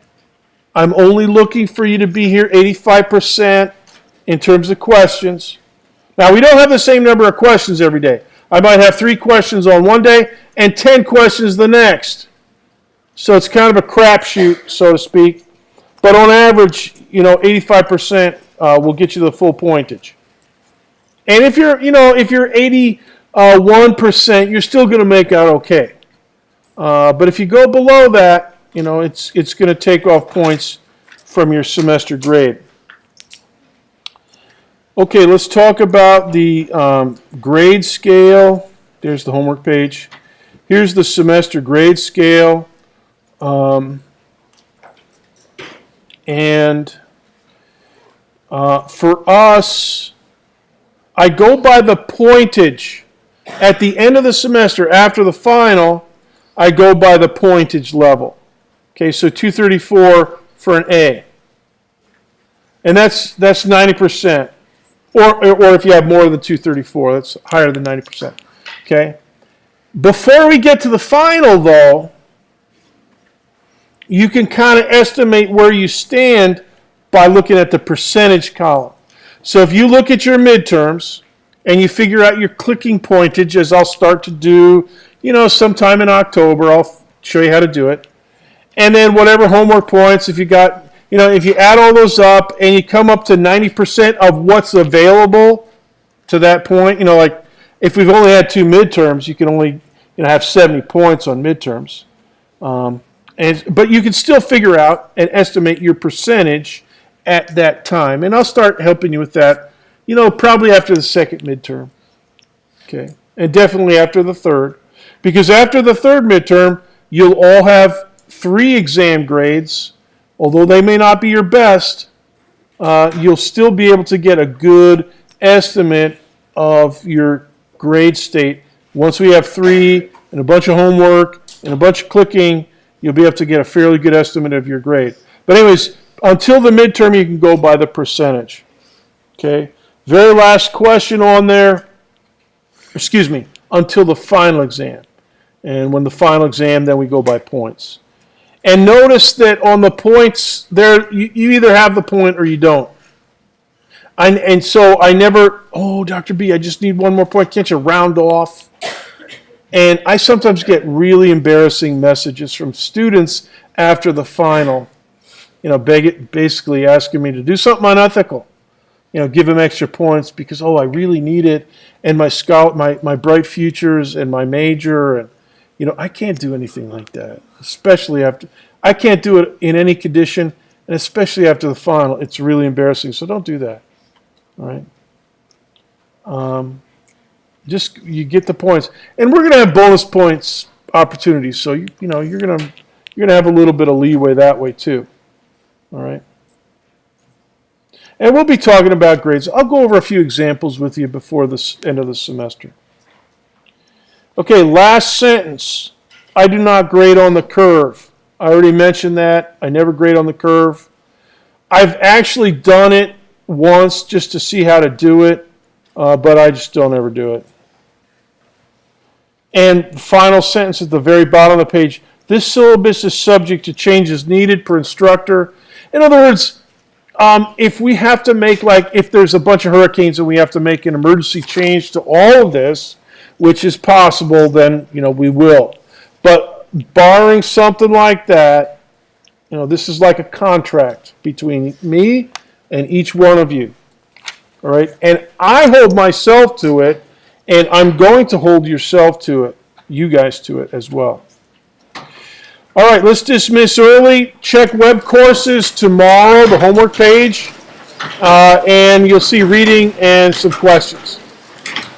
I'm only looking for you to be here 85% in terms of questions. Now, we don't have the same number of questions every day. I might have 3 questions on one day and 10 questions the next. So it's kind of a crapshoot, so to speak. But on average, 85% will get you the full pointage. And if you're 81%, you're still going to make out okay. But if you go below that, it's going to take off points from your semester grade. Okay, let's talk about the grade scale. There's the homework page. Here's the semester grade scale. For us, I go by the pointage. At the end of the semester, after the final, I go by the pointage level. Okay, so 234 for an A. And that's 90%. Or if you have more than 234, that's higher than 90%. Okay? Before we get to the final, though, you can kind of estimate where you stand by looking at the percentage column. So if you look at your midterms and you figure out your clicking pointage, as I'll start to do, sometime in October, I'll show you how to do it. And then whatever homework points, if you got, if you add all those up and you come up to 90% of what's available to that point, like if we've only had 2 midterms, you can only, have 70 points on midterms. But you can still figure out and estimate your percentage at that time. And I'll start helping you with that, probably after the second midterm. Okay. And definitely after the third. Because after the third midterm, you'll all have 3 exam grades. Although they may not be your best, you'll still be able to get a good estimate of your grade state. Once we have 3 and a bunch of homework and a bunch of clicking, you'll be able to get a fairly good estimate of your grade. But anyways, until the midterm, you can go by the percentage. Okay? Very last question on there. Until the final exam. And when the final exam, then we go by points. And notice that on the points, there you either have the point or you don't. And so I never, Dr. B, I just need one more point. Can't you round off? And I sometimes get really embarrassing messages from students after the final, basically asking me to do something unethical. Give them extra points because, I really need it. And my bright futures and my major. And, I can't do anything like that, especially after. I can't do it in any condition, and especially after the final. It's really embarrassing, so don't do that. All right? Just you get the points, and we're going to have bonus points opportunities. So you're going to have a little bit of leeway that way too. All right. And we'll be talking about grades. I'll go over a few examples with you before the end of the semester. Okay, last sentence. I do not grade on the curve. I already mentioned that. I never grade on the curve. I've actually done it once just to see how to do it, but I just don't ever do it. And final sentence at the very bottom of the page. This syllabus is subject to changes needed per instructor. In other words, if we have to make, if there's a bunch of hurricanes and we have to make an emergency change to all of this, which is possible, then, we will. But barring something like that, this is like a contract between me and each one of you. All right? And I hold myself to it, and I'm going to hold yourself to it, you guys to it as well. All right, let's dismiss early. Check web courses tomorrow, the homework page, and you'll see reading and some questions.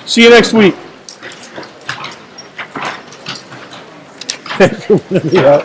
See you next week. Yeah.